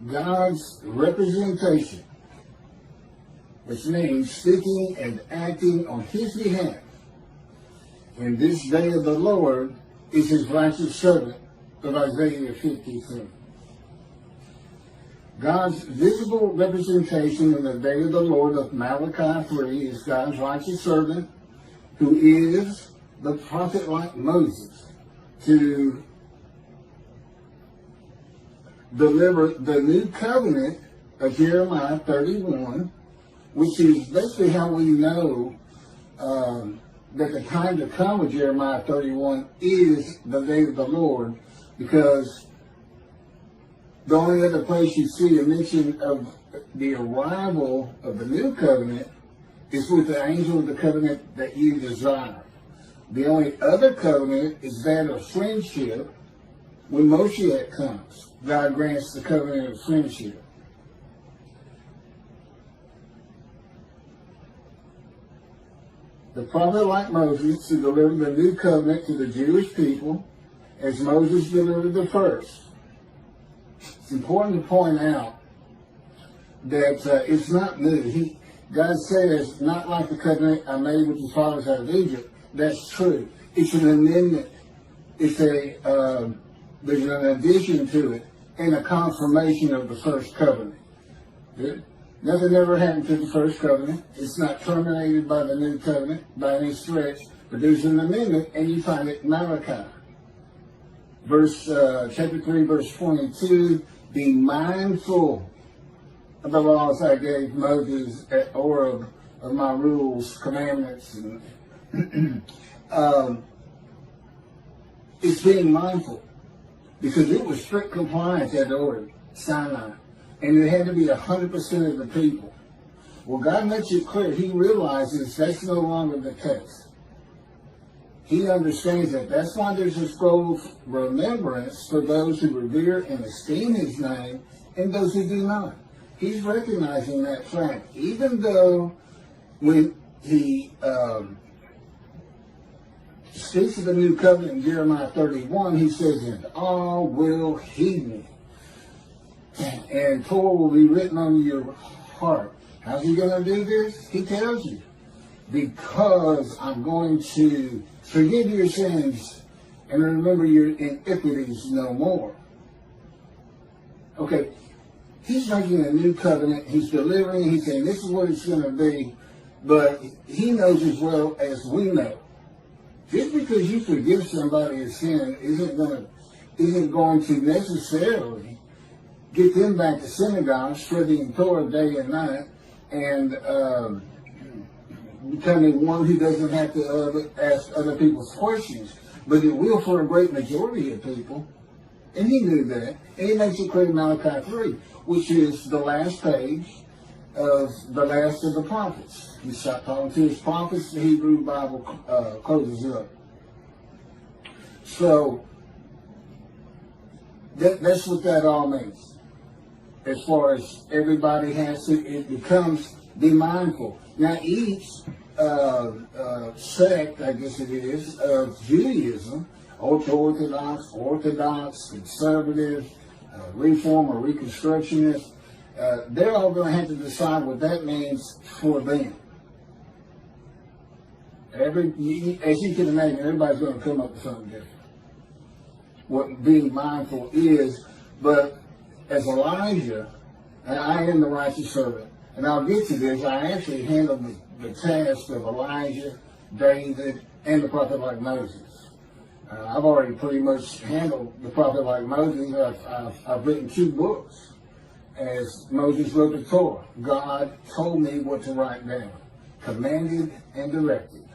God's representation, which means speaking and acting on his behalf in this day of the Lord, is his righteous servant of Isaiah 53. God's visible representation in the day of the Lord of Malachi 3 is God's righteous servant, who is the prophet like Moses, to deliver the new covenant of Jeremiah 31, which is basically how we know that the time to come with Jeremiah 31 is the day of the Lord, because the only other place you see a mention of the arrival of the new covenant is with the angel of the covenant that you desire. The only other covenant is that of friendship. When Moshiach comes, God grants the covenant of friendship. The prophet like Moses to deliver the new covenant to the Jewish people as Moses delivered the first. It's important to point out that it's not new. God says, not like the covenant I made with the fathers out of Egypt. That's true. It's an amendment. It's there's an addition to it and a confirmation of the first covenant. Nothing ever happened to the first covenant. It's not terminated by the new covenant by any stretch, but there's an amendment, and you find it in Malachi. Chapter 3, verse 22, be mindful of the laws I gave Moses at Oreb, of my rules, commandments, and it's being mindful, because it was strict compliance at Oreb, Sinai, and it had to be 100% of the people. Well, God makes it clear. He realizes that's no longer the case. He understands that. That's why there's a scroll of remembrance for those who revere and esteem his name and those who do not. He's recognizing that fact. Even though when he speaks of the new covenant in Jeremiah 31, he says, and all will heed me, and Torah will be written on your heart. How's he going to do this? He tells you, because I'm going to forgive your sins and remember your iniquities no more. Okay, he's making a new covenant. He's delivering. He's saying this is what it's going to be. But he knows as well as we know. Just because you forgive somebody a sin isn't going to necessarily get them back to synagogue, studying Torah day and night, and becoming one who doesn't have to ask other people's questions. But it will for a great majority of people. And he knew that. And he makes it clear in Malachi 3, which is the last page of the last of the prophets. He stopped talking to his prophets. The Hebrew Bible closes up. So that's what that all means. As far as everybody has to, it becomes be mindful. Now each sect, I guess it is, of Judaism, Orthodox, conservative, Reform or Reconstructionist, they're all going to have to decide what that means for them. As you can imagine, everybody's going to come up with something different. What being mindful is, but as Elijah, and I am the righteous servant, and I'll get to this, I actually handled the task of Elijah, David, and the prophet like Moses. I've already pretty much handled the prophet like Moses. I've written 2 books. As Moses wrote the Torah, God told me what to write down, commanded and directed.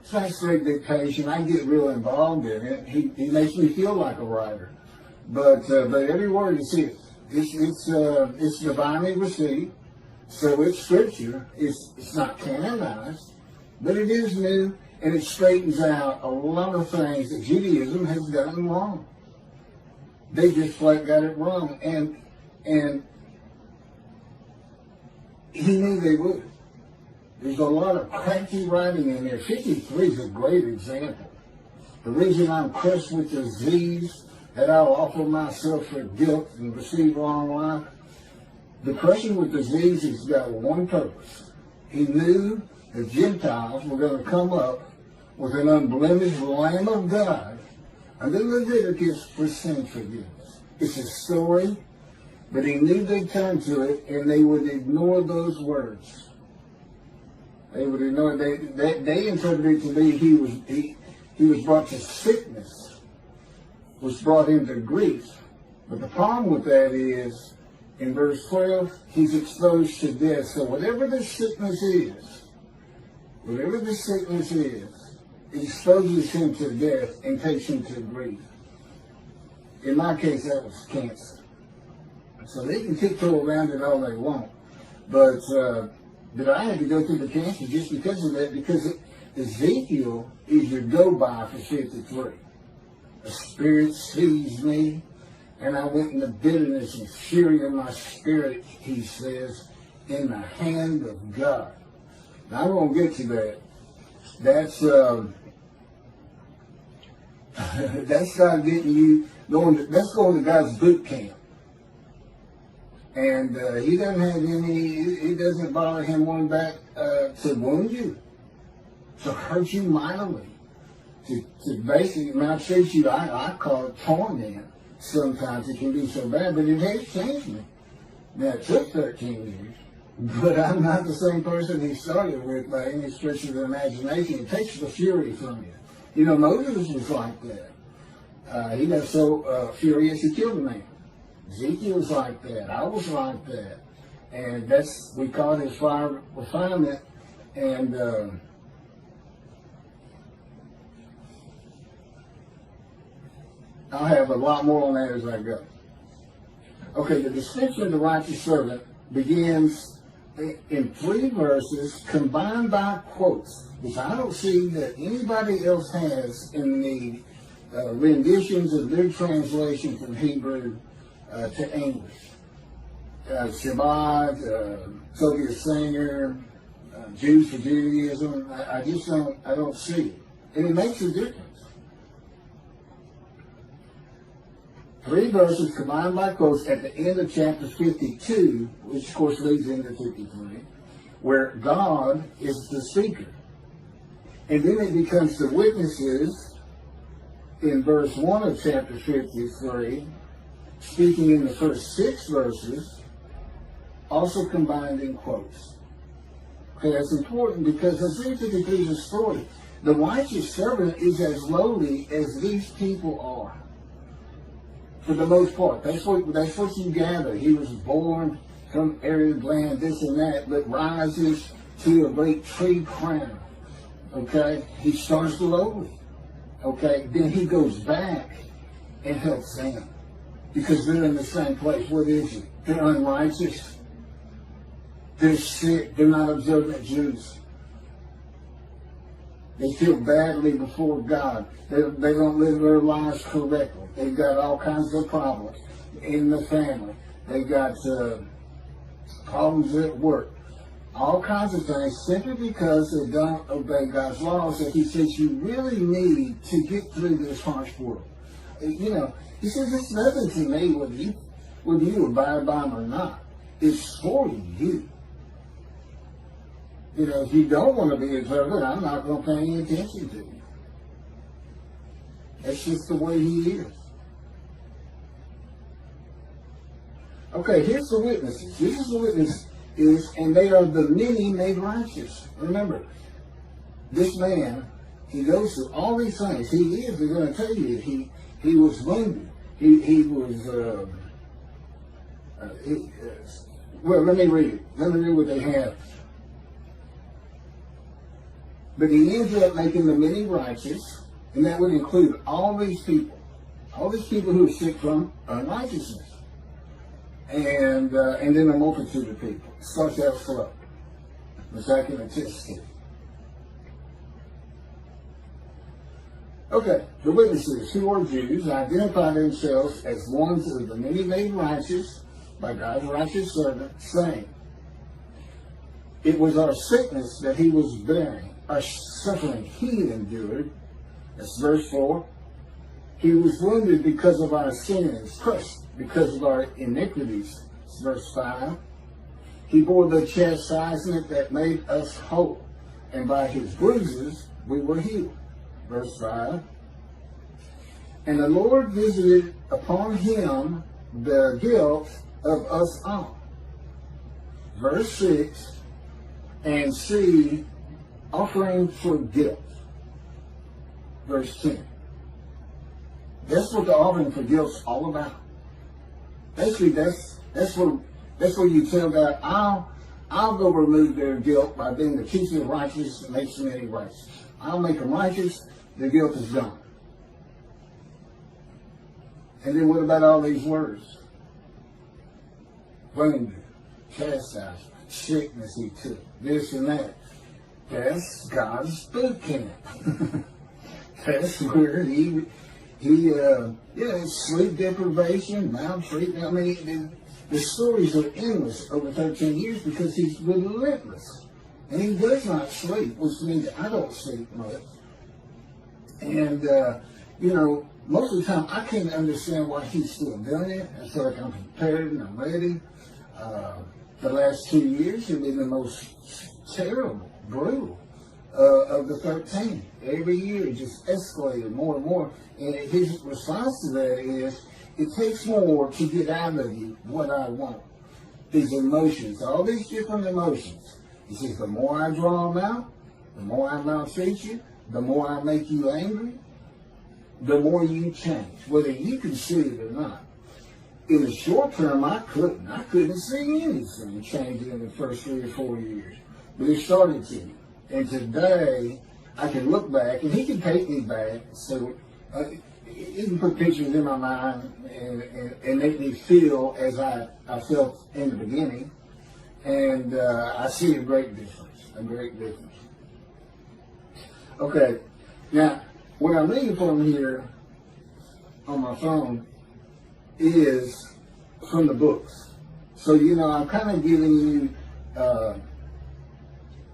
It's not straight dictation. I get real involved in it. He makes me feel like a writer. But every word is his. It's divinely received. So it's scripture. It's not canonized, but it is new, and it straightens out a lot of things that Judaism has done wrong. They just flat got it wrong, and he knew they would. There's a lot of cranky writing in there. 53 is a great example. The reason I'm cursed with disease, that I'll offer myself for guilt and receive long life. The person with disease has got one purpose. He knew the Gentiles were going to come up with an unblemished Lamb of God under Leviticus for sin forgiveness. It's a story, but he knew they'd turn to it and they would ignore those words. They would ignore. They interpreted it to be he was brought to sickness, was brought into grief. But the problem with that is, in verse 12, he's exposed to death. So whatever the sickness is, it exposes him to death and takes him to grief. In my case, that was cancer. So they can tiptoe around it all they want. But I had to go through the cancer just because of that, because Ezekiel is your go-by for 53. A spirit seized me, and I went into bitterness and fury in my spirit, he says, in the hand of God. Now, I'm going to get to that. That's not getting you that's going to God's boot camp. And he doesn't have it doesn't bother him one bit to wound you, to hurt you mightily, to basically maltreat you. I call it torment. Sometimes it can be so bad, but it has changed me. Now, it took 13 years, but I'm not the same person he started with by any stretch of the imagination. It takes the fury from you. You know, Moses was like that. He got so furious he killed a man. Ezekiel was like that. I was like that. And we call it fire refinement. And I'll have a lot more on that as I go. Okay, the description of the righteous servant begins in 3 verses combined by quotes, which I don't see that anybody else has in the renditions of their translation from Hebrew to English. Shabbat, Soviet Singer, Jews for Judaism. I don't see it. And it makes a difference. 3 verses combined by quotes at the end of chapter 52, which of course leads into 53, where God is the speaker. And then it becomes the witnesses in verse 1 of chapter 53, speaking in the first 6 verses, also combined in quotes. Okay, that's important because Isaiah 53 is a story. The righteous servant is as lowly as these people are. For the most part, that's what you gather. He was born from arid land, this and that, but rises to a great tree crown. Okay, he starts lowly. Okay, then he goes back and helps them because they're in the same place. What is it? They're unrighteous. They're sick. They're not observant Jews. They feel badly before God. They don't live their lives correctly. They've got all kinds of problems in the family. They've got problems at work. All kinds of things simply because they don't obey God's laws that he says you really need to get through this harsh world. You know, he says it's nothing to me whether you abide by them or not. It's for you. You know, if you don't want to be observant, I'm not going to pay any attention to you. That's just the way he is. Okay, here's the witnesses. This is the witness and they are the many made righteous. Remember, this man, he goes through all these things. They're going to tell you, he was wounded. He was, well, let me read it. Let me read what they have. But he ends up making the many righteous, and that would include all these people who are sick from unrighteousness. And then a multitude of people. It starts out slow, which I can attest to. Okay, the witnesses who are Jews identify themselves as ones of the many made righteous by God's righteous servant, saying, it was our sickness that he was bearing, our suffering he endured. That's verse 4. He was wounded because of our sins, crushed because of our iniquities. Verse 5. He bore the chastisement that made us whole, and by his bruises we were healed. Verse 5. And the Lord visited upon him the guilt of us all. Verse 6. And see, offering for guilt. Verse 10. That's what the offering for guilt's all about. Basically, that's where you tell God, I'll go remove their guilt by being the teacher of righteousness that makes many righteous. I'll make them righteous, their guilt is gone. And then what about all these words? Wounded, chastised, sickness he took, this and that. That's God's boot camp. That's where he sleep deprivation, maltreatment. I mean, the stories are endless over 13 years because he's relentless. And he does not sleep, which means I don't sleep much. And, most of the time I can't understand why he's still doing it. I feel like I'm prepared and I'm ready. The last 2 years have been the most terrible, brutal of the 13. Every year it just escalated more and more. And his response to that is, it takes more to get out of you what I want. These emotions, all these different emotions. He says, the more I draw them out, the more I maltreat you, the more I make you angry, the more you change, whether you can see it or not. In the short term, I couldn't see anything changing in the first 3 or 4 years. But it started to. And today, I can look back, and he can take me back, so he can put pictures in my mind and make me feel as I felt in the beginning. And I see a great difference, Okay, now, what I'm reading from here on my phone is from the books. So, I'm kind of giving you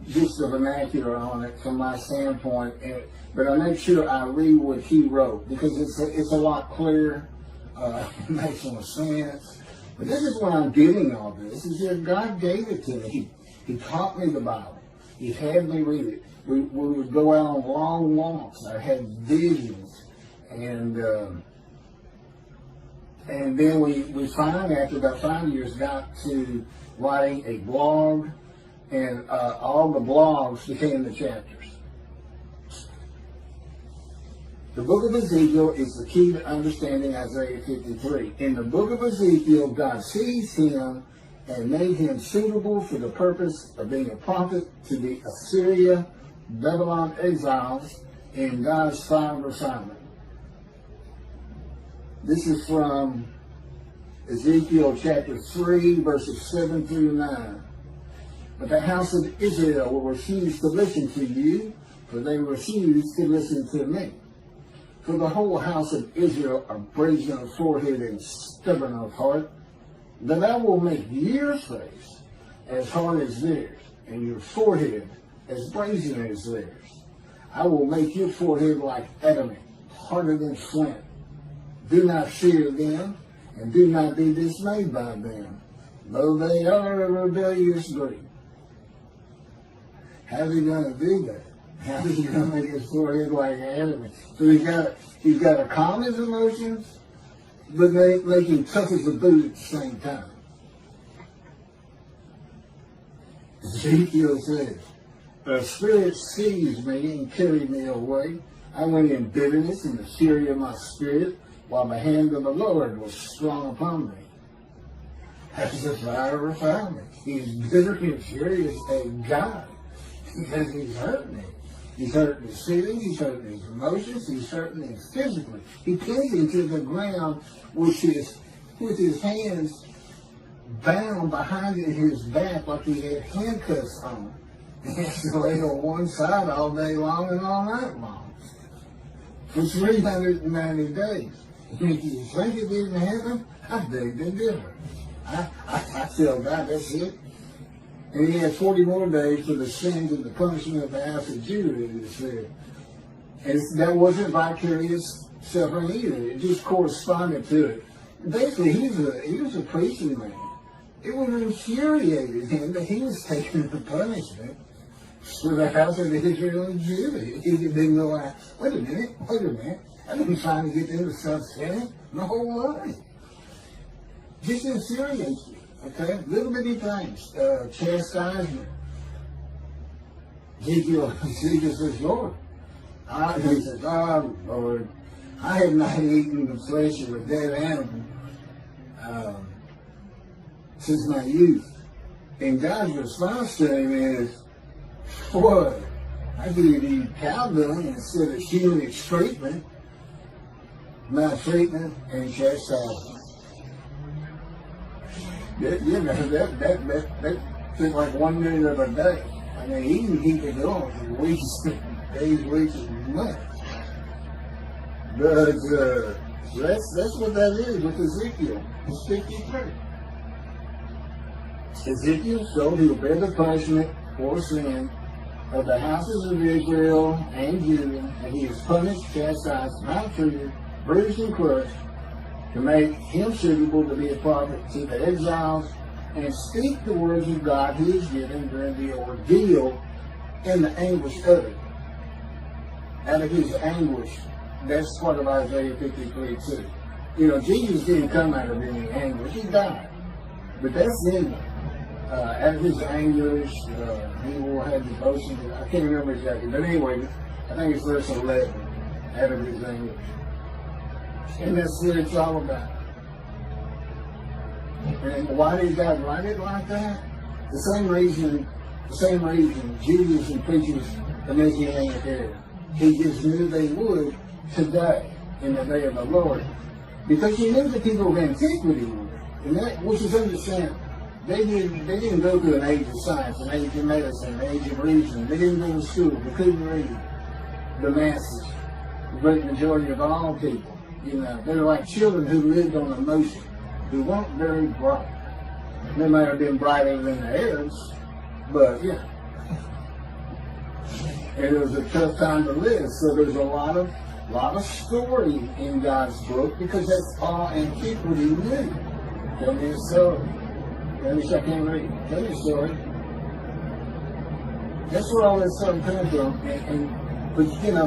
just the vernacular on it from my standpoint, but I make sure I read what he wrote because it's a lot clearer, it makes more sense. But this is what I'm getting all this. Is that God gave it to me. He taught me the Bible. He had me read it. We would go out on long walks. I had visions, and then we finally, after about 5 years, got to writing a blog, and all the blogs became the chapters. The book of Ezekiel is the key to understanding Isaiah 53. In the book of Ezekiel, God seized him and made him suitable for the purpose of being a prophet to the Assyria, Babylon exiles in God's final refinement. This is from Ezekiel chapter 3, verses 7 through 9. But the house of Israel will refuse to listen to you, for they refuse to listen to me. For the whole house of Israel are brazen of forehead and stubborn of heart. Then I will make your face as hard as theirs, and your forehead as brazen as theirs. I will make your forehead like adament, harder than flint. Do not fear them, and do not be dismayed by them, though they are a rebellious breed. How's he going to do that? How is he going to make his forehead like adamant? So he's got to calm his emotions, but make him tough as a boot at the same time. Ezekiel says, the Spirit seized me and carried me away. I went in bitterness in the fury of my spirit, while the hand of the Lord was strong upon me. That's the fire of refinement. He's bitter and furious at God because he's hurting him. He's hurting his feelings, he's hurting his emotions, he's hurting him physically. He pinned him to the ground with his hands bound behind his back like he had handcuffs on. He has to lay on one side all day long and all night long for 390 days. If you think it didn't happen, I beg to differ. I tell God that's it. And he had 40 more days for the sins and the punishment of the house of Judah, it said. And that wasn't vicarious suffering either. It just corresponded to it. Basically, he was a preaching man. It would have infuriated him that he was taking the punishment for the house of Israel and Judah. He didn't realize, wait a minute, I've been trying to get them to stop sinning my whole life. Just infuriates you, okay? Little bitty things, chastisement. Ezekiel says, Lord, he says, oh, Lord, I have not eaten the flesh of a dead animal since my youth. And God's response to him is, what? I give you to eat cow dung instead of human treatment, maltreatment, and chastisement. That took like 1 minute of a day. I mean, he can keep it going for weeks, days, weeks, and months. But that's what that is with Ezekiel. It's 53. Ezekiel showed he will bear the punishment for sin of the houses of Israel and Judah, and he is punished, chastised, maltreated, bruised, and crushed, to make him suitable to be a prophet to the exiles and speak the words of God he is given during the ordeal and the anguish of it. Out of his anguish, that's part of Isaiah 53 too. You know, Jesus didn't come out of any anguish, he died. But that's in him. Out of his anguish, he will have devotion. I can't remember exactly, but anyway, I think it's verse 11. Out of his anguish. And that's what it's all about. And why did God write it like that? The same reason Judaism preaches the Messianic era. He just knew they would today, in the day of the Lord. Because he knew the people of antiquity would. And that, which is understandable. They didn't go through an age of science, an age of medicine, an age of reason. They didn't go to school. They couldn't read. The masses, the great majority of all people. You know, they were like children who lived on emotion, who weren't very bright. They might have been brighter than the Arabs, but yeah. And it was a tough time to live. So there's a lot of story in God's book because that's all antiquity knew. Tell me a story. Tell me I can't read. Tell me a story. That's where all this stuff comes from. But you know,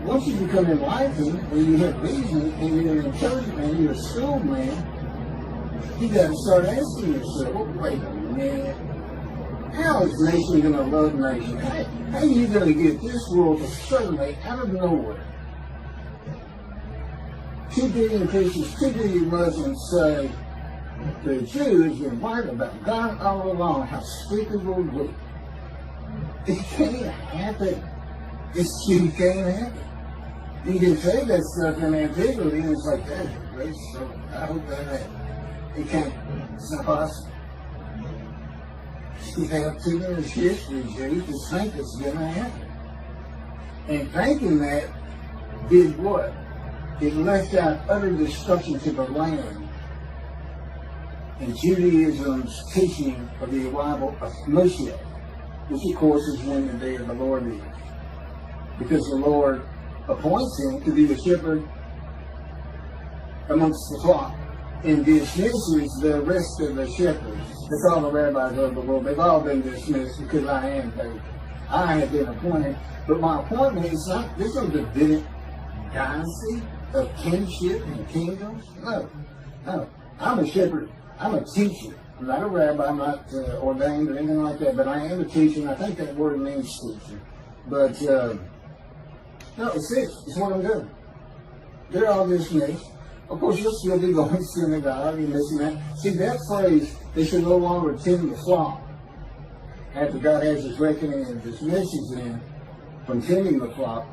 once you become enlightened and you have reason and you're an intelligent man, you're a schooled man, you got to start asking yourself, well, wait a minute, how is nation going to love nation? How are you going to get this world to suddenly, out of nowhere, 2 billion Christians, 2 billion Muslims say the Jews been right about God all along, how stupid we're weak. It can't happen. You can't happen. You can say that stuff in antiquity, and it's like, that's great stuff. I hope that happens. It can't. It's not possible. You have too much history, Jews, to think it's going to happen. And thinking that did what? It left out utter destruction to the land. And Judaism's teaching of the arrival of Moshiach, which of course is when the day of the Lord is. Because the Lord appoints him to be a shepherd amongst the flock and dismisses the rest of the shepherds. That's all the rabbis of the world. They've all been dismissed because I am faithful. I have been appointed. But my appointment is not, there's no Davidic dynasty of kinship and kingdoms. No. I'm a shepherd. I'm a teacher. I'm not a rabbi. I'm not ordained or anything like that. But I am a teacher, and I think that word means teacher. But, no, it's this. It's what I'm doing. They're all dismissed. Of course, you'll still be going to synagogue and this and that. See, that phrase, they should no longer tend the flock after God has his reckoning and dismisses them from tending the flock.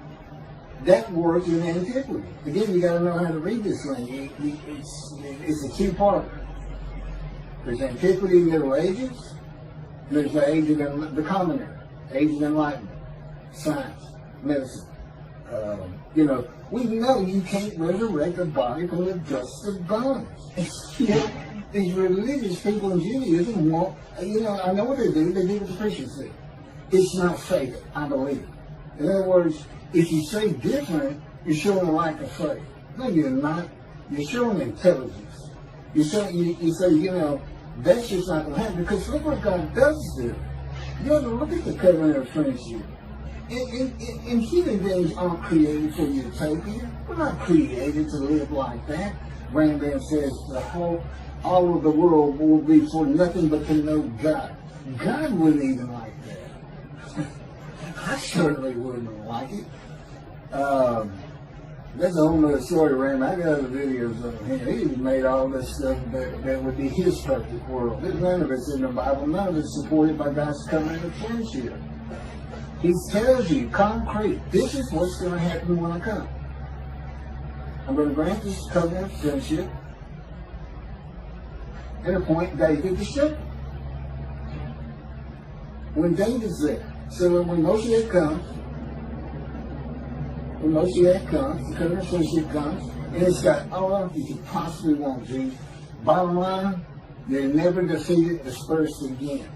That works in antiquity. Again, you got to know how to read this thing. It's a two-part. There's antiquity, Middle Ages. There's the age of the common era, age of enlightenment, science, medicine. You know, we know you can't resurrect a body from the dust of bones. You know, these religious people in Judaism want, you know, I know what they do what the Christians do. It's not faith, I believe. In other words, if you say different, You're showing a lack of faith. No, you're not. You're showing intelligence. You say, that's just not going to happen, because look what God does do. You have to look at the covenant of friendship. And human beings aren't created for utopia. We're not created to live like that. Rambam says all of the world will be for nothing but to know God. God wouldn't even like that. I certainly wouldn't like it. That's a whole other story, Ram. I got other videos of him. He made all this stuff that would be his perfect world. None of it's in the Bible. None of it's supported by God's covenant of friendship. He tells you, concrete, this is what's going to happen when I come. I'm going to grant this covenant of friendship and appoint David the shepherd. When David's there. So when Moshiach comes, the covenant of friendship comes, and it's got all you could possibly want, Jesus. Bottom line, they're never defeated, dispersed again.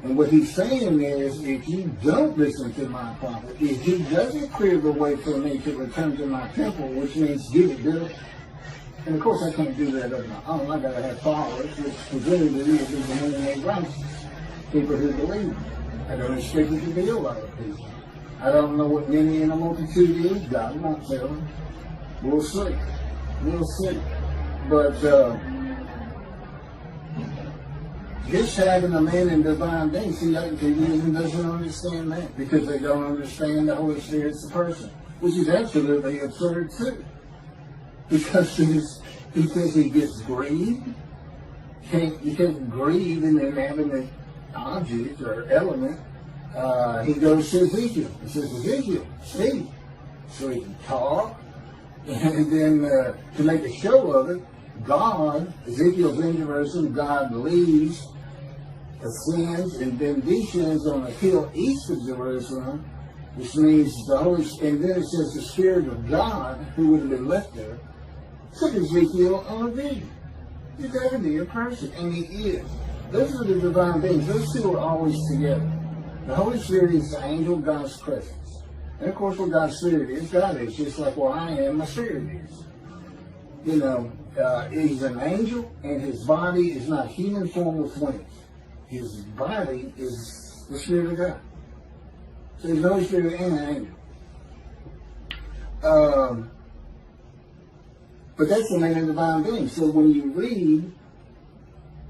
And what he's saying is, if you don't listen to my prophet, if he doesn't clear the way for me to return to my temple, which means give it built, and of course I can't do that on my own. I gotta have followers, which presumably is the many righteous people who believe. I don't expect it to be a lot of people. I don't know what many in a multitude is. God won't tell them. We'll see. But just having a man in divine being, see, that even doesn't understand that, because they don't understand the Holy Spirit's a person, which is absolutely absurd too. Because he gets grieved. You can't grieve in an inanimate object or element. He goes to Ezekiel. He says, Ezekiel, speak. So he can talk. And then to make a show of it, Ezekiel's in Jerusalem, God leaves, ascends, and then descends on a hill east of Jerusalem, which means the Holy Spirit, and then it says the Spirit of God, who would have been left there, took Ezekiel on a vision. He's got to be a person, and he is. Those are the divine beings. Those two are always together. The Holy Spirit is the angel of God's presence. And of course, what God's Spirit is, God is, just like what I am, my Spirit is. He's an angel, and his body is not human form with wings. His body is the Spirit of God. So he's the Holy Spirit and an angel. But that's the man of divine being. So when you read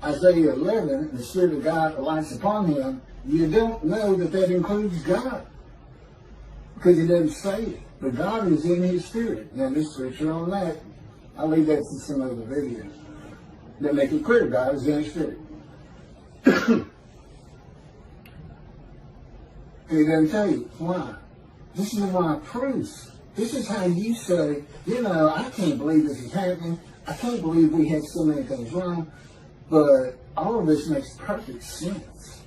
Isaiah 11, and the Spirit of God alights upon him, you don't know that includes God. Because he doesn't say it. But God is in his Spirit. Now, this scripture on that, I'll leave that to some other videos that make it clear God is in his Spirit. And he doesn't tell you why. This is why proofs. This is how you say, I can't believe this is happening. I can't believe we had so many things wrong. But all of this makes perfect sense.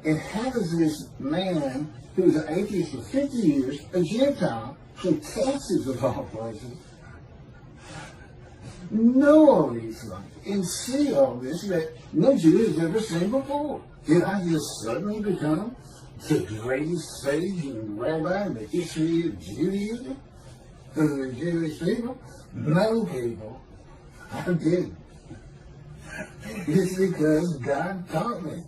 And how does this man, who's an atheist for 50 years, a Gentile, from Texas of all places, know all these things and see all this that no Jew has ever seen before? Did I just suddenly become the greatest sage and rabbi in the history of Judaism? Because of the Jewish people? No, people. I didn't. It's because God taught me.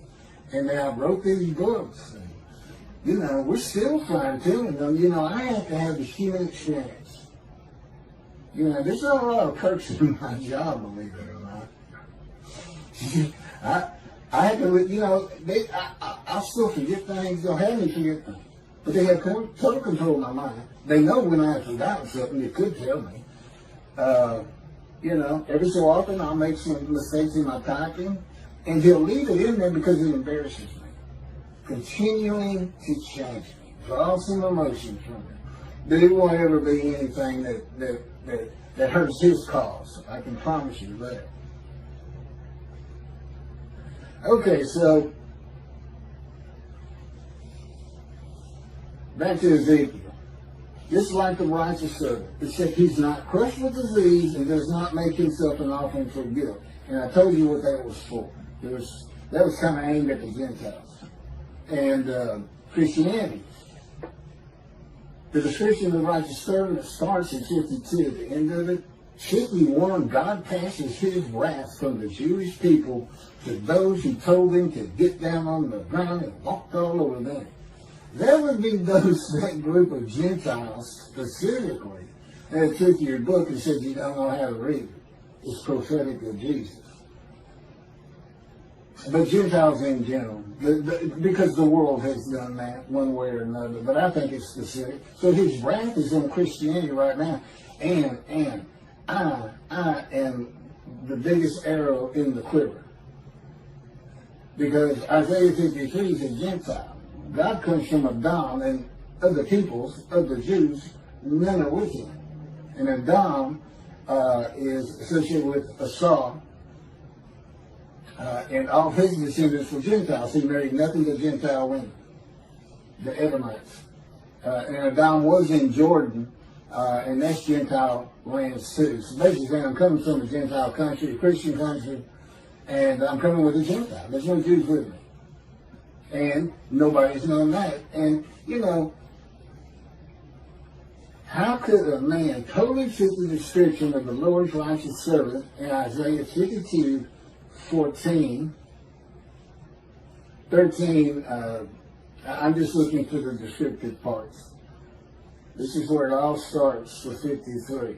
And I wrote these books. And, we're still fine-tuning them. I have to have the human experience. There's not a lot of perks in my job, believe it or not. I have to, I still forget things. They'll have me forget things. But they have total control of my mind. They know when I have forgotten something, they could tell me. Every so often I'll make some mistakes in my typing, and he'll leave it in there because it embarrasses me. Continuing to change me. Draw some emotion from it. But it won't ever be anything that hurts his cause. I can promise you that. Okay, so back to Ezekiel. Just like the righteous servant, except he's not crushed with disease and does not make himself an offering for guilt. And I told you what that was for. That was kind of aimed at the Gentiles and Christianity. The description of the righteous servant starts in 52. At the end of it, 51, God passes his wrath from the Jewish people to those who told them to get down on the ground and walked all over them. That would be that group of Gentiles specifically that took your book and said you don't know how to read it. It's prophetic of Jesus. But Gentiles in general, because the world has done that one way or another, but I think it's specific. So his wrath is on Christianity right now, and I am the biggest arrow in the quiver. Because Isaiah 53 is a Gentile. God comes from Adam, and of the peoples, of the Jews, none are with him. And Adam is associated with Esau, and all his descendants were Gentiles. He married nothing but Gentile women, the Edomites. And Adam was in Jordan, and that's Gentile lands too. So basically saying I'm coming from a Gentile country, a Christian country, and I'm coming with a Gentile. There's no Jews with me. And nobody's known that. And, you know, how could a man totally fit the description of the Lord's righteous servant in Isaiah 52, 14, 13, I'm just looking for the descriptive parts. This is where it all starts with 53.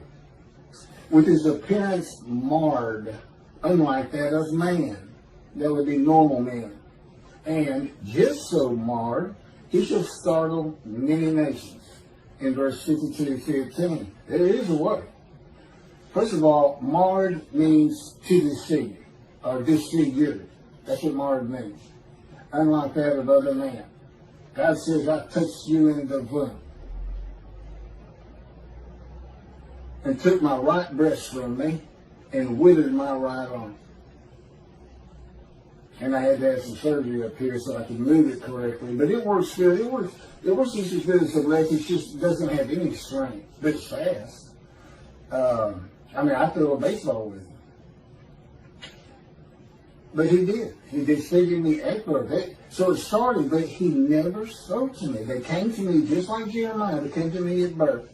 With his appearance marred, unlike that of man. That would be normal men. And just so marred, he shall startle many nations. In verse 52, 15. There is a word. First of all, marred means to disfigure, or disfigured. That's what marred means. Unlike that of other men. God says, I touched you in the womb, and took my right breast from me, and withered my right arm. And I had to have some surgery up here so I could move it correctly. But it works good. It works just as good as the left. It just doesn't have any strength. But it's fast. I mean, I throw a baseball with it. But he did. He disfigured me at birth. So it started, but he never spoke to me. They came to me just like Jeremiah. They came to me at birth.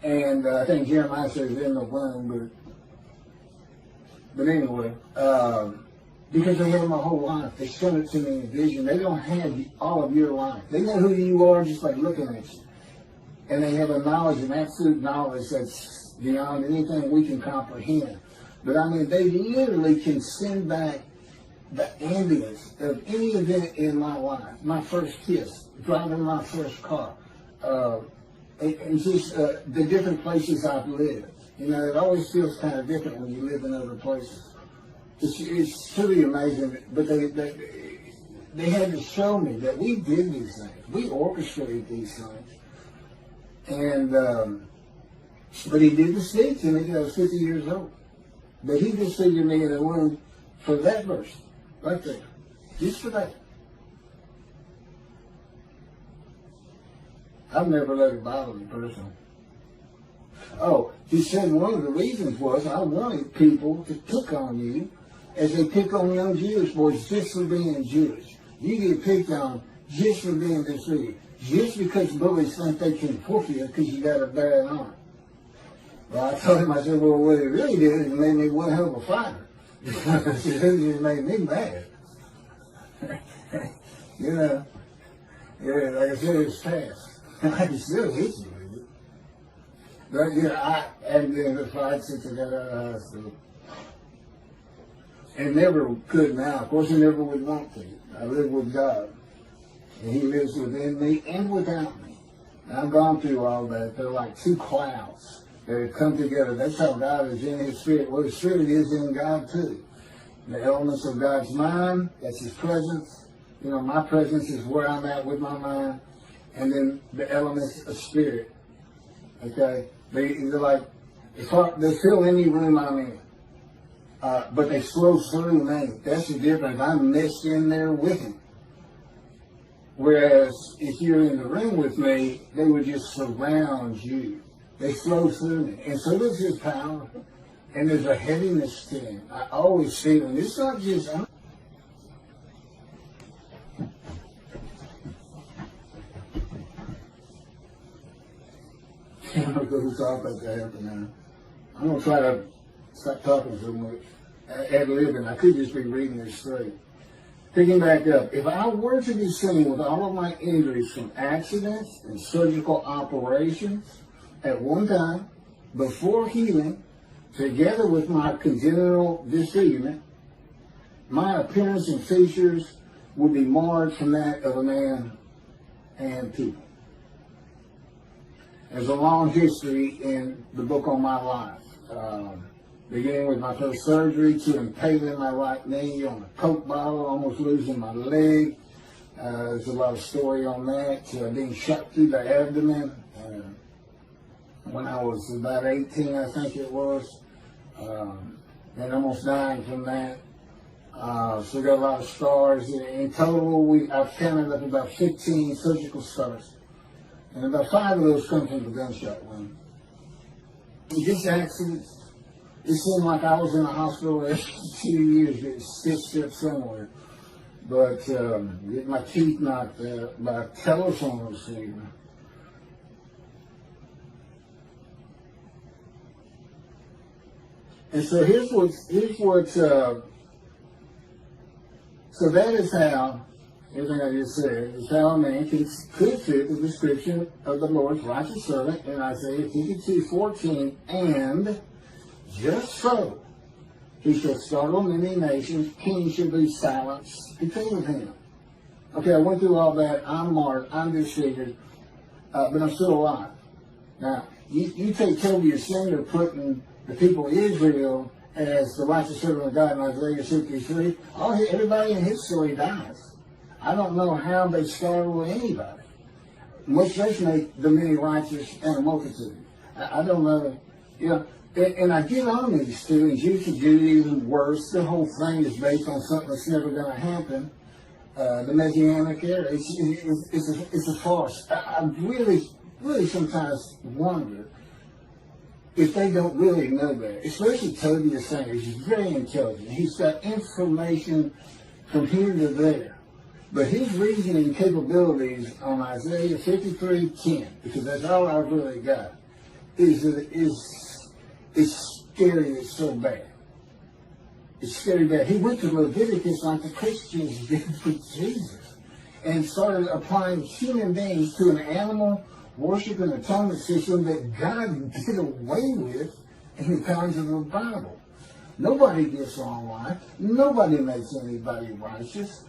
And I think Jeremiah says in the womb. But anyway, because they have my whole life. They show it to me in vision. They don't have all of your life. They know who you are just like looking at you. And they have a knowledge, an absolute knowledge that's beyond anything we can comprehend. But I mean, they literally can send back the ambience of any event in my life. My first kiss, driving my first car, and just the different places I've lived. You know, it always feels kind of different when you live in other places. It's truly amazing, but they had to show me that we did these things. We orchestrated these things. And, but he didn't speak to me until I was 50 years old. But he disfigured me in the womb for that verse, right there. Just for that. I've never let it bother me personally. Oh, he said one of the reasons was I wanted people to pick on you as they pick on young Jewish boys just for being Jewish. You get picked on just for being disfigured. Just because bullies think they can whoop you because you got a bad arm. Well, I told him, I said, well, what it really did is it made me one hell of a fighter. It just made me mad. You know, yeah, like I said, it's fast. I can still hit you with it. But, you know, I hadn't been in the fight since I got out of the hospital. And never could now. Of course, I never would want to. I live with God. And he lives within me and without me. And I've gone through all that. They're like two clouds that have come together. That's how God is in his spirit. Well, his spirit is in God too. The elements of God's mind, that's his presence. You know, my presence is where I'm at with my mind. And then the elements of spirit. Okay? They're like, it's hard, they fill any room I'm in. But they flow through me. That's the difference. I'm mixed in there with him. Whereas if you're in the room with me, they would just surround you. They flow through me. And so does his power. And there's a heaviness to him. I always feel it. It's not just... don't know who thought about that happened now. I'm going to try to stop talking so much. Ad-libbing. I could just be reading this straight. Picking back up. If I were to be seen with all of my injuries from accidents and surgical operations at one time, before healing, together with my congenital disfigurement, my appearance and features would be marred from that of a man and people. There's a long history in the book on my life, beginning with my first surgery to impaling my right knee on a Coke bottle, almost losing my leg. There's a lot of story on that, being shot through the abdomen when I was about 18, I think it was, and almost dying from that. So got a lot of scars. In total, I've counted up about 15 surgical scars. And about 5 of those come from the gunshot wound. Just accidents. It seemed like I was in a hospital every 2 years getting stitched up somewhere. But getting my teeth knocked out by a telephone receiver. And so here's what so that is how, everything I just said, is how a man could fit the description of the Lord's righteous servant in Isaiah 52:14, and just so he shall startle many nations, kings shall be silenced because of him. Okay, I went through all that. I'm marked, I'm disfigured, but I'm still alive. Now, you take Toby Singer putting the people of Israel as the righteous servant of God in Isaiah 53, everybody in his story dies. I don't know how they startle anybody, much less make the many righteous and a multitude. I don't know, and I get on these two, and Jews and Judaism worse. The whole thing is based on something that's never going to happen. The Messianic era, it's a farce. I really sometimes wonder if they don't really know that, especially Toby Singer. He's very intelligent. He's got information from here to there. But his reasoning capabilities on Isaiah 53:10, because that's all I've really got, is scary. It's so bad. It's scary bad. He went to Leviticus like the Christians did with Jesus and started applying human beings to an animal worship and atonement system that God did away with in the times of the Bible. Nobody gets long life. Nobody makes anybody righteous.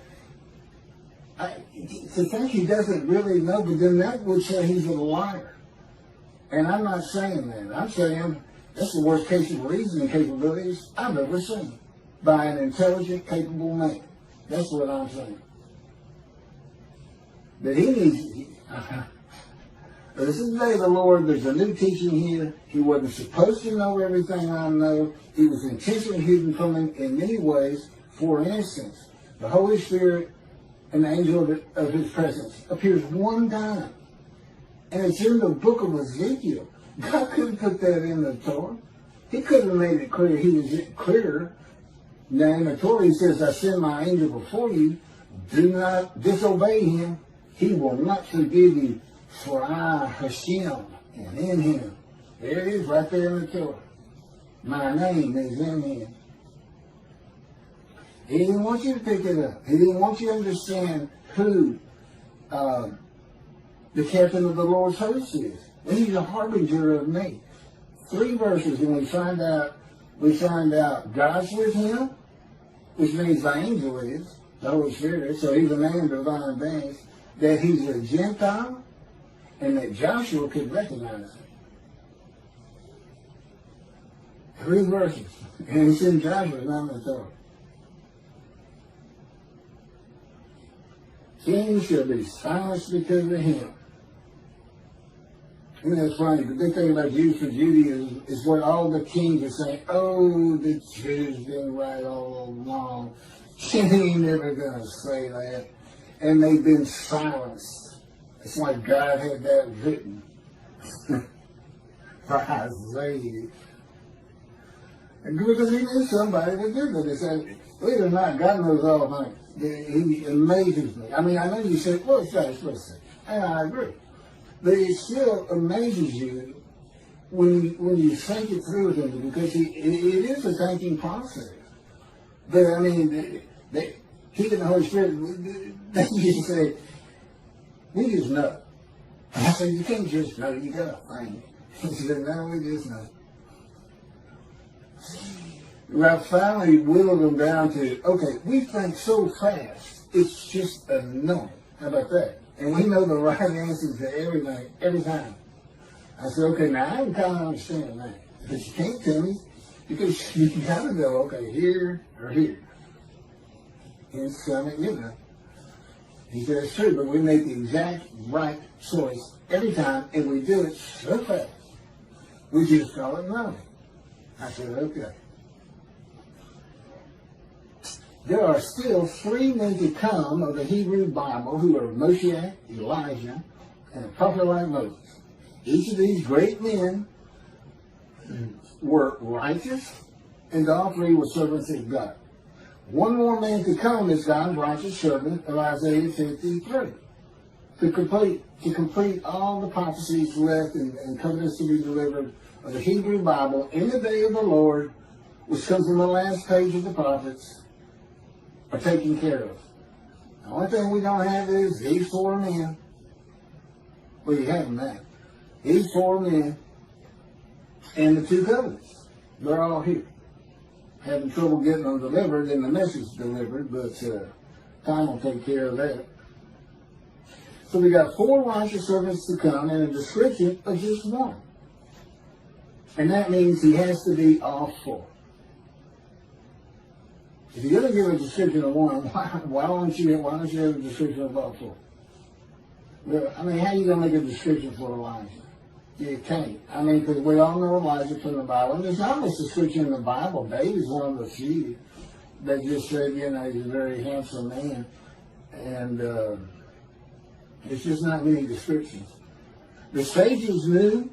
To think he doesn't really know, but then that would say he's a liar. And I'm not saying that. I'm saying that's the worst case of reasoning capabilities I've ever seen by an intelligent, capable man. That's what I'm saying. That he needs... This is the day of the Lord. There's a new teaching here. He wasn't supposed to know everything I know. He was intentionally hidden from him in many ways. For instance, the Holy Spirit and the angel of his presence appears one time. And it's in the book of Ezekiel. God couldn't put that in the Torah. He couldn't have made it clear. He was clearer. Now in the Torah he says, I send my angel before you. Do not disobey him. He will not forgive you. For I, Hashem, am in him. There it is, right there in the Torah. My name is in him. He didn't want you to pick it up. He didn't want you to understand who the captain of the Lord's host is. And he's a harbinger of me. 3 verses, and we find out God's with him, which means the angel is, the Holy Spirit, so he's a man of divine beings, that he's a Gentile, and that Joshua could recognize him. 3 verses. And it's in Joshua, not in the Torah. Kings shall be silenced because of him. You know, it's funny. The big thing about Jews for Judaism is what all the kings are saying, oh, the Jews been right all along. He ain't never going to say that. And they've been silenced. It's like God had that written for Isaiah. And because he knew somebody would do that. He said, believe it or not, God knows all things. He amazes me. I mean, I know you said, well, it's listen. And I agree. But it still amazes you when you think it through with him, because it is a thinking process. But I mean, he and the Holy Spirit, they just say, we just know. I said, you can't just know, you got to think. He said, no, we just know. I finally whittled them down to, okay, we think so fast, it's just annoying. How about that? And we know the right answer to everything, every time. I said, okay, now I can kind of understand that. But you can't tell me, because you got to go, okay, here or here. It's something, you know. He said, it's true, but we make the exact right choice every time, and we do it so fast. We just call it knowing. I said, okay. There are still 3 men to come of the Hebrew Bible who are Moshiach, Elijah, and a prophet like Moses. Each of these great men were righteous, and all 3 were servants of God. One more man to come is God's righteous servant of Isaiah 53. To complete all the prophecies left and covenants to be delivered of the Hebrew Bible in the day of the Lord, which comes in the last page of the prophets, are taken care of. The only thing we don't have is these 4 men. Well, you have them now. These 4 men and the 2 covenants. They're all here. Having trouble getting them delivered and the message delivered, but time will take care of that. So we got 4 righteous servants to come and a description of just one. And that means he has to be all 4. If you're going to give a description of one, why don't you have a description of all 4? Well, I mean, how are you going to make a description for Elijah? You can't. I mean, because we all know Elijah from the Bible. And there's not much description in the Bible. David's one of the few that just said, you know, he's a very handsome man. And it's just not many descriptions. The sages knew.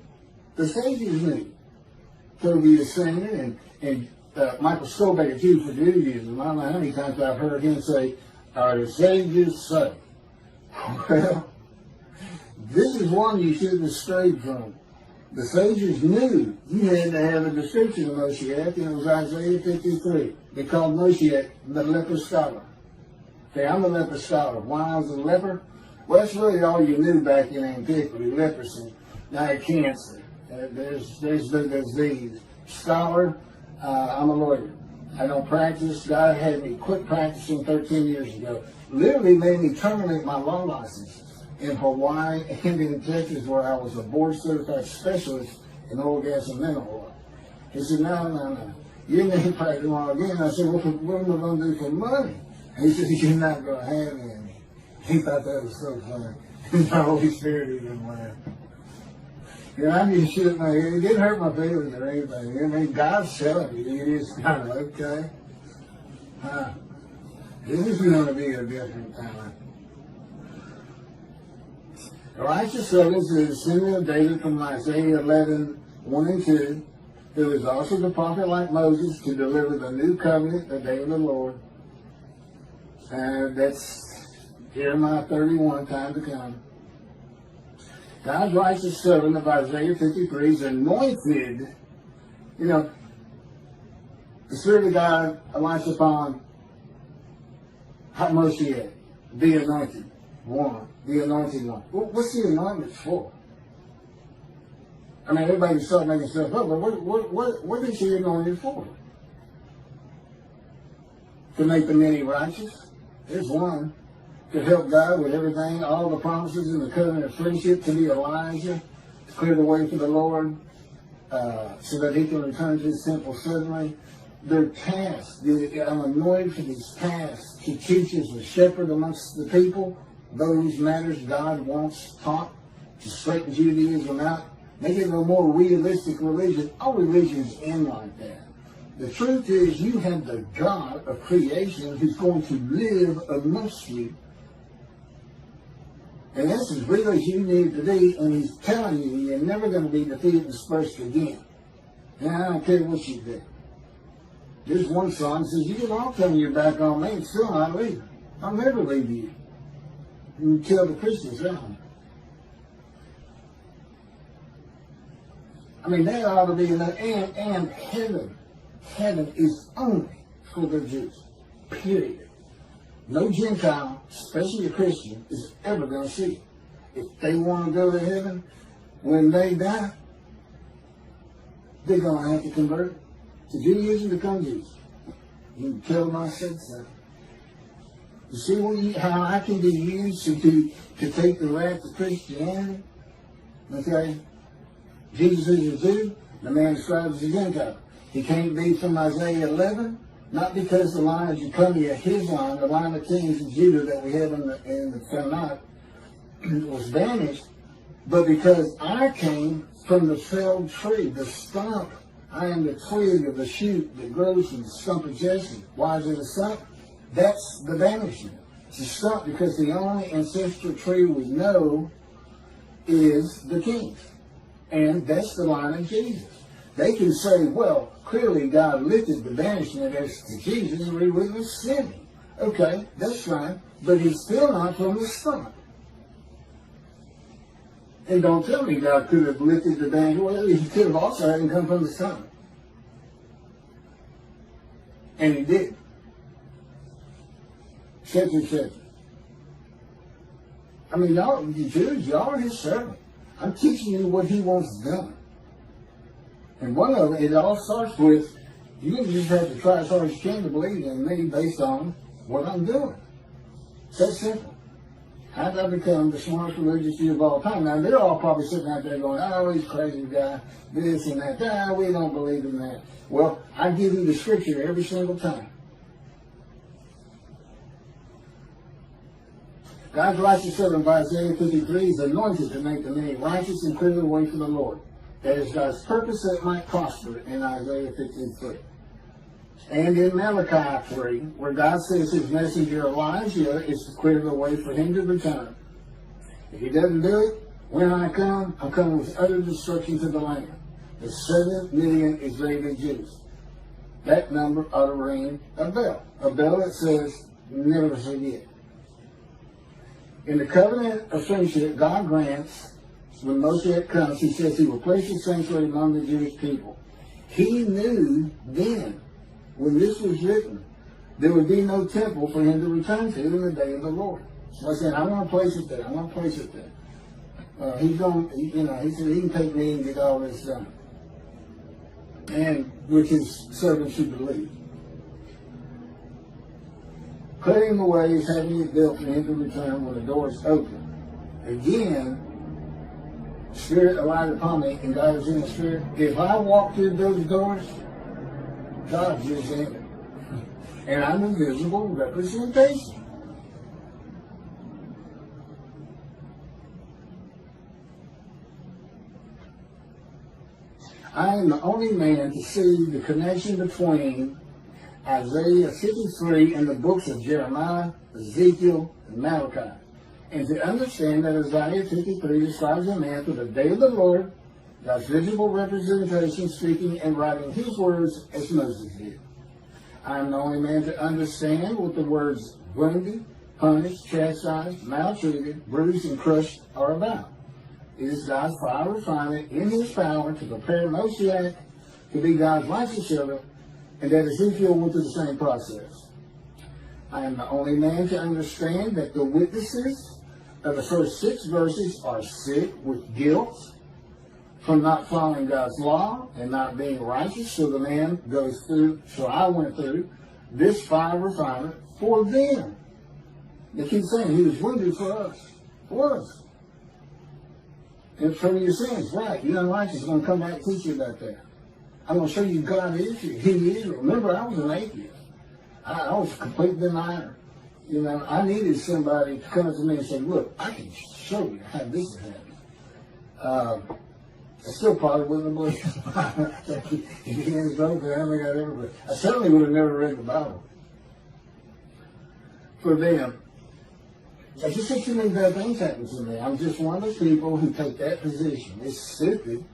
Toby the singer and Michael Scobaker, Jew for Judaism. I don't know how many times I've heard him say, are the sages say? Well, this is one you shouldn't have strayed from. The sages knew you had to have a description of Moshiach, and it was Isaiah 53. They called Moshiach the leper scholar. Okay, I'm a leper scholar. Why I was a leper? Well, that's really all you knew back in antiquity, leprosy. Now cancer. There's the disease. Scholar, I'm a lawyer. I don't practice. God had me quit practicing 13 years ago. Literally made me terminate my law license in Hawaii and in Texas, where I was a board-certified specialist in oil, gas, and mineral oil. He said, no. You need to practice law again. I said, what am I going to do for money? He said, you're not going to have any. He thought that was so funny. The Holy Spirit even laughed. I'm just shooting my head. It didn't hurt my feelings or anything. I mean, God's telling you. It is kind of okay. This is going to be a different time. The righteous servants is a descendant of David from Isaiah 11, 1 and 2, who is also the prophet like Moses to deliver the new covenant, the day of the Lord. And that's Jeremiah 31, time to come. God's righteous servant of Isaiah 53 is anointed. You know, the Spirit of God alights upon Moshiach, the anointed one, the anointed one. What's the anointment for? I mean, everybody can start making stuff up, but what is he anointed for? To make the many righteous? There's one. To help God with everything, all the promises in the covenant of friendship, to be Elijah, to clear the way for the Lord, so that he can return to his temple suddenly. Their tasks, I'm anointed for these tasks, to teach as a shepherd amongst the people, those matters God wants taught, to straighten Judaism out, make it a more realistic religion. All religions end like that. The truth is, you have the God of creation who's going to live amongst you. And that's as real as you need to be, and he's telling you you're never going to be defeated and dispersed again. And I don't care what you do. There's one song that says, you can all tell me you're back on me, and still not leave. I'll never leave you. You kill the Christians down. I mean, they ought to be in there. And heaven is only for the Jews. Period. No Gentile, especially a Christian, is ever going to see it. If they want to go to heaven, when they die, they're going to have to convert to Judaism to become Jews. You can tell them I said so. You see how I can be used to take the wrath of Christianity? Okay? Jesus is a Jew, the man described as a Gentile. He can't be from Isaiah 11, not because the line of Jeconiah, his line, the line of kings of Judah that we have in the Talmud, was banished, but because I came from the felled tree, the stump. I am the twig of the shoot that grows from the stump of Jesse. Why is it a stump? That's the banishment. It's a stump because the only ancestral tree we know is the kings. And that's the line of Jesus. They can say, well, clearly God lifted the banishment as to Jesus and we was sinning. Okay, that's fine, but he's still not from the stump. And don't tell me God could have lifted the banishment. Well, he could have also had him come from the stump. And he did. Etc. I mean, y'all, you Jews, y'all are his servant. I'm teaching you what he wants done. And one of it all starts with, you just have to try as hard as you can to believe in me based on what I'm doing. It's that simple. How did I become the smartest religious Jew of all time? Now, they're all probably sitting out there going, oh, he's a crazy guy, this and that. Ah, we don't believe in that. Well, I give you the scripture every single time. God's righteous servant by Isaiah 53 is anointed to make the many righteous and clear the way for the Lord. That is God's purpose that it might prosper in Isaiah 53. And in Malachi 3, where God says his messenger Elijah is to clear the way for him to return. If he doesn't do it, when I come, I'm coming with utter destruction to the land. The 7 million Israeli Jews. That number ought to ring a bell. A bell that says, never forget. In the covenant of friendship, God grants, when Moshiach comes, he says he will place his sanctuary among the Jewish people. He knew then, when this was written, there would be no temple for him to return to in the day of the Lord. So I said, I want to place it there. I want to place it there. He's going, he said he can take me and get all this done. And which his servants should believe. Clearing the way is having it built for him to return when the door is open. Again, Spirit alighted upon me, and God is in the Spirit. If I walk through those doors, God's just in it. And I'm a visible representation. I am the only man to see the connection between Isaiah 53 and the books of Jeremiah, Ezekiel, and Malachi. And to understand that Isaiah 53 describes a man for the day of the Lord, God's visible representation, speaking and writing his words as Moses did. I am the only man to understand what the words wounded, punished, chastised, maltreated, bruised, and crushed are about. It is God's fire refinement in his power to prepare Moshiach to be God's righteous servant, and that Ezekiel went through the same process. I am the only man to understand that the witnesses of the first 6 verses are sick with guilt from not following God's law and not being righteous. So the man goes through, so I went through this fire refinement for them. They keep saying he was wounded for us. For us. And from your sins, right? You're unrighteous. I'm going to come back and teach you about that. I'm going to show you God is. He is. Remember, I was an atheist. I was a complete denier. You know, I needed somebody to come to me and say, look, I can show you how this is happening. I still probably wouldn't have believed it. I certainly would have never read the Bible. For them, I just think too many bad things happen to me. I'm just one of those people who take that position. It's stupid,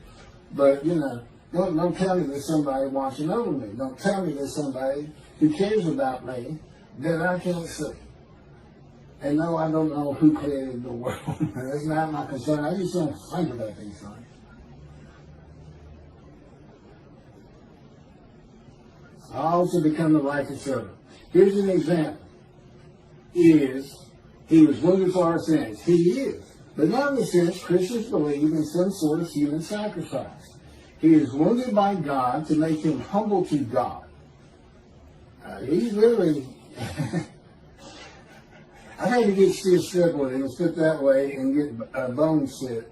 but, you know, don't tell me there's somebody watching over me. Don't tell me there's somebody who cares about me that I can't see. And no, I don't know who created the world. That's not my concern. I just don't think about these things. I also become the righteous servant. Here's an example. He was wounded for our sins. He is. But not in the sense Christians believe in some sort of human sacrifice. He is wounded by God to make him humble to God. He's really... I had to get stiff with him, let's put it that way, and get a bone set.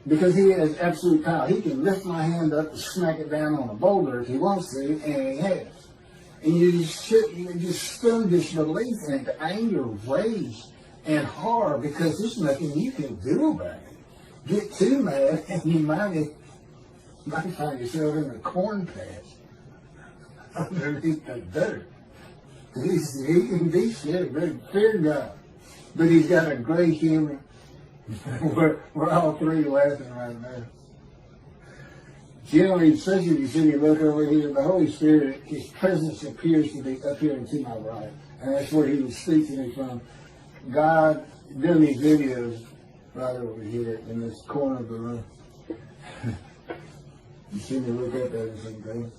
Because he has absolute power. He can lift my hand up and smack it down on a boulder if he wants to, and he has. And you just stun disbelief and anger, rage, and horror, because there's nothing you can do about it. Get too mad, and you might find yourself in a corn patch underneath the dirt. He can be scared, fear God. But he's got a great humor. We're all three laughing right now. Generally, especially if you look over here, the Holy Spirit, his presence appears to be up here and to my right. And that's where he would speak to me from. God, doing these videos right over here in this corner of the room. You see me look up at it sometimes.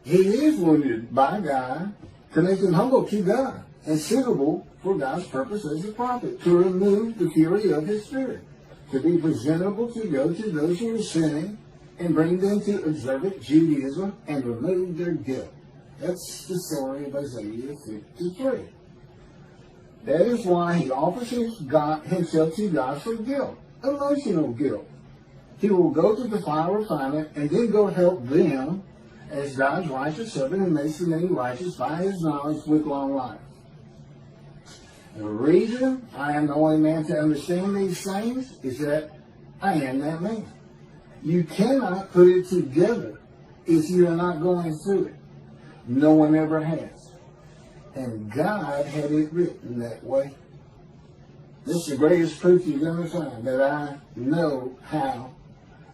He is wounded by God to make him humble to God and suitable for God's purpose as a prophet, to remove the fury of his spirit, to be presentable to go to those who are sinning and bring them to observant Judaism and remove their guilt. That's the story of Isaiah 53. That is why he offers himself to God for guilt, emotional guilt. He will go to the fire refinement and then go help them as God's righteous servant who makes the many righteous by his knowledge with long life. The reason I am the only man to understand these things is that I am that man. You cannot put it together if you are not going through it. No one ever has. And God had it written that way. This is the greatest proof you're going to find that I know how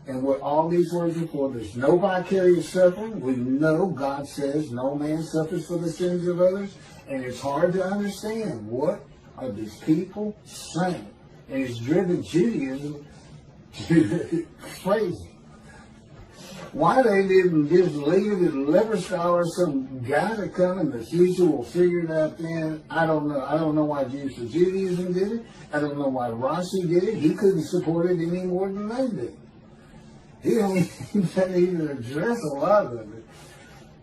and what all these words are for. There's no vicarious suffering. We know God says no man suffers for the sins of others. And it's hard to understand what are these people saying. And it's driven Judaism crazy. Why they didn't just leave it leper scholar, some guy to come in the future will figure it out then, I don't know. I don't know why Jews for Judaism did it. I don't know why Rossi did it. He couldn't support it any more than they did. He didn't even address a lot of it.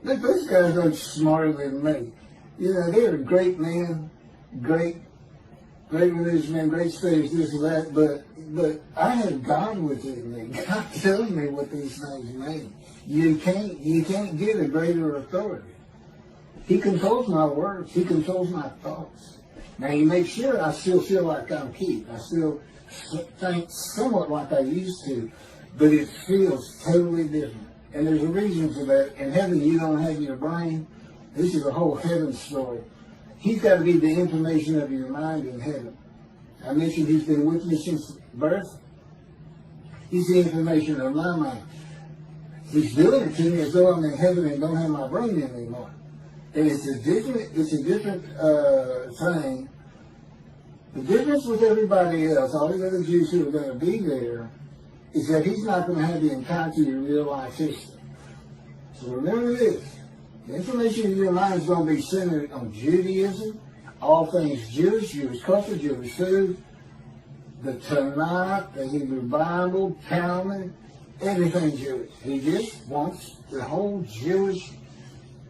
Look, those guys are smarter than me. You know, they're a great man, great religious man, great studies, this and that, but I have God within me. God tells me what these things mean. You can't get a greater authority. He controls my words. He controls my thoughts. Now, he makes sure I still feel like I'm Keith. I still think somewhat like I used to, but it feels totally different. And there's a reason for that. In heaven, you don't have your brain. This is a whole heaven story. He's got to be the information of your mind in heaven. I mentioned he's been with me since birth. He's the information of my mind. He's doing it to me as though I'm in heaven and don't have my brain anymore. And it's a different thing. The difference with everybody else, all the other Jews who are going to be there, is that he's not going to have the entirety of real life history. So remember this. The information in your mind is going to be centered on Judaism, all things Jewish, Jewish culture, Jewish food, the Tanakh, the Hebrew Bible, Talmud, everything Jewish. He just wants the whole Jewish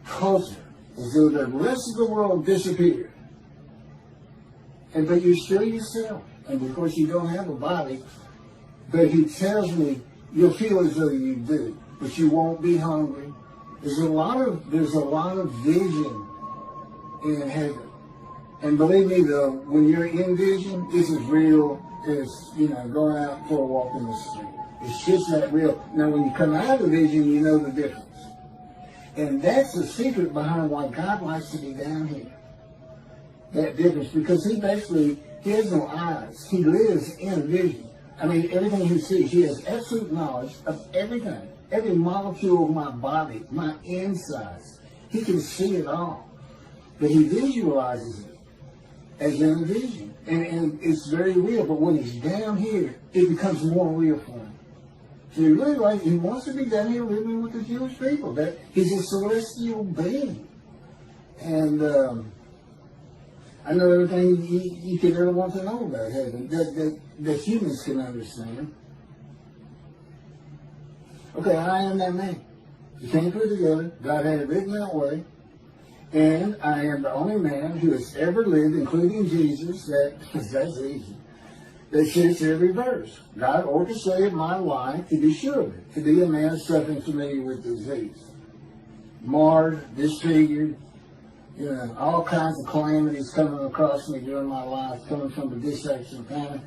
culture as though the rest of the world disappeared. But you're still yourself. And of course you don't have a body, but he tells me you'll feel as though you do, but you won't be hungry. There's a lot of vision in heaven. And believe me though, when you're in vision, this is real as, going out for a walk in the street. It's just that real. Now when you come out of vision, you know the difference. And that's the secret behind why God likes to be down here. That difference, because he has no eyes. He lives in vision. I mean, everything he sees, he has absolute knowledge of everything. Every molecule of my body, my insides. He can see it all. But he visualizes it as in a vision. And it's very real. But when he's down here, it becomes more real for him. So he really he wants to be down here living with the Jewish people. That he's a celestial being. And I know everything you could ever want to know about heaven that humans can understand. Okay, I am that man. You can't put it together. God had it written that way. And I am the only man who has ever lived, including Jesus, that's easy, that fits every verse. God orchestrated my life to be sure of it, to be a man suffering familiar with disease. Marred, disfigured, all kinds of calamities coming across me during my life, coming from the disaction family.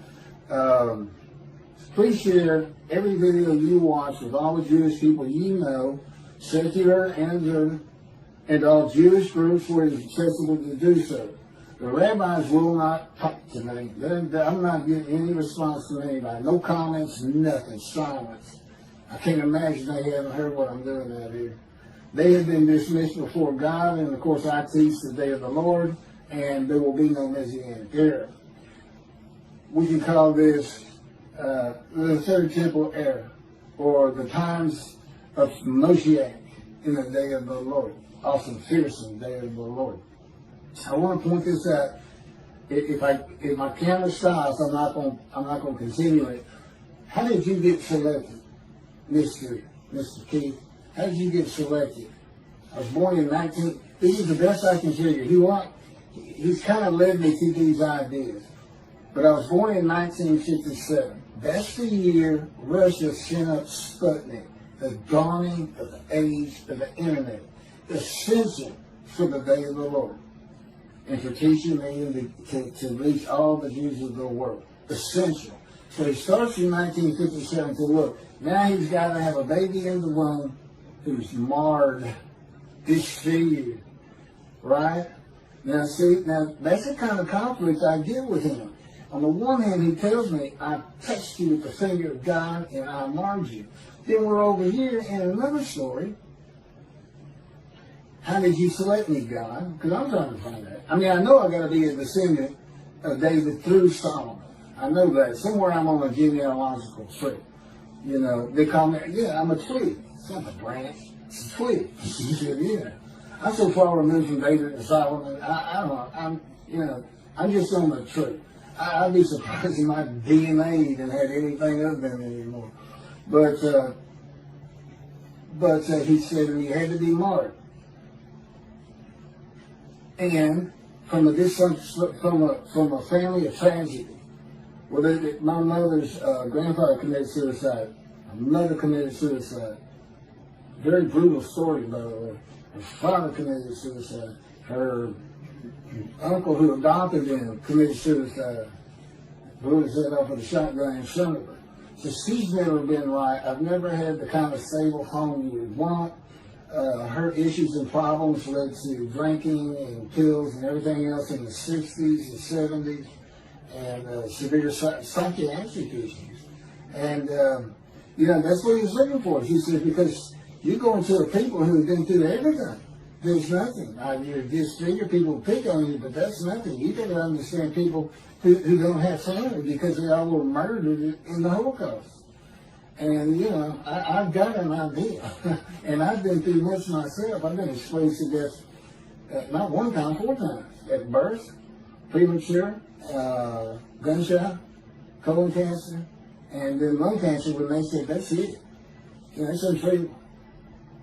Please share every video you watch with all the Jewish people you know, secular and all Jewish groups where it is accessible to do so. The rabbis will not talk to me. I'm not getting any response from anybody. No comments, nothing, silence. I can't imagine they haven't heard what I'm doing out here. They have been dismissed before God, and of course I teach the day of the Lord, and there will be no Messianic era. We can call this the Third Temple era, or the times of Moshiach in the day of the Lord. Also fearsome day of the Lord. I want to point this out. If my camera stops, I'm not going to continue it. How did you get selected, Mr. Keith? How did you get selected? I was born in 19. This is the best I can figure. He's kind of led me to these ideas. But I was born in 1957. That's the year Russia sent up Sputnik, the dawning of the age of the internet, essential for the day of the Lord, and for teaching me to reach all the Jews of the world. Essential. So he starts in 1957 to look. Now he's got to have a baby in the womb who's marred, disfigured, right? Now that's the kind of conflict I get with him. On the one hand, he tells me, I touched you with the finger of God and I marred you. Then we're over here in another story. How did you select me, God? Because I'm trying to find out. I mean, I know I got to be a descendant of David through Solomon. I know that. Somewhere I'm on a genealogical tree. They call me, I'm a twig. It's not a branch. It's a twig. He said, yeah. I'm so far removed from David and Solomon. I don't know. I'm just on the tree. I'd be surprised if my DNA didn't have anything other than it anymore. But he said he had to be marked. And from a family of tragedy, my mother's grandfather committed suicide. My mother committed suicide. Very brutal story, by the way. Her father committed suicide. Her uncle who adopted him committed suicide. Blew his head off with a shotgun in front of her. So she's never been right. I've never had the kind of stable home you would want. Her issues and problems led to drinking and pills and everything else in the 60s and 70s, and severe psychiatric issues. And, that's what he was looking for. He said, because you go into a people who have been through everything. There's nothing. You're disfigured, people pick on you, but that's nothing. You got to understand people who don't have family because they all were murdered in the Holocaust. And, I've got an idea. And I've been through much myself. I've been exposed to death not one time, 4 times. At birth, premature, gunshot, colon cancer, and then lung cancer when they said, that's it. It's untreatable.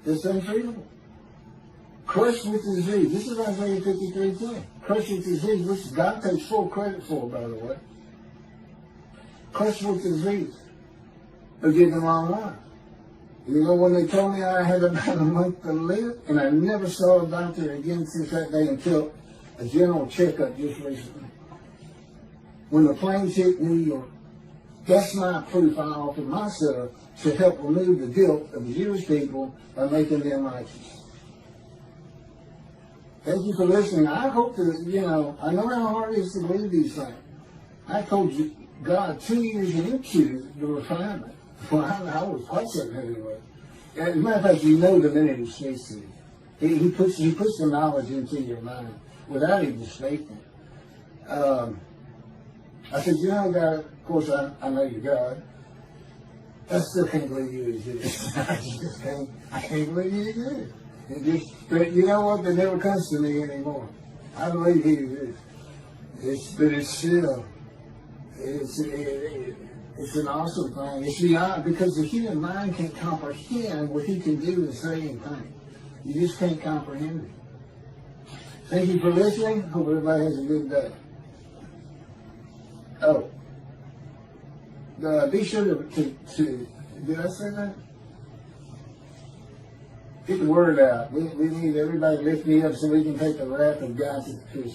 It's untreatable. Crushed with disease. This is Isaiah 53:10. Crushed with disease, which God takes full credit for, by the way. Crushed with disease. But given long life. When they told me I had about a month to live, and I never saw a doctor again since that day until a general checkup just recently. When the planes hit New York, that's my proof I offered myself to help remove the guilt of the Jewish people by making them righteous. Thank you for listening. I hope that, I know how hard it is to believe these things. I told you, God 2 years into the refinement. Well, I was quite certain who he was. As a matter of fact, the minute he speaks to you. He puts the knowledge into your mind without even speaking. I said, God, of course I know you're God. I still can't believe you exist. I can't believe you exist. But you know what? That never comes to me anymore. I believe he exists. But it's still, it's an awesome thing. It's beyond, because the human mind can't comprehend what he can do and say and think. You just can't comprehend it. Thank you for listening. Hope everybody has a good day. Oh. Be sure to, did I say that? Get the word out. We need everybody to lift me up so we can take the wrath of God to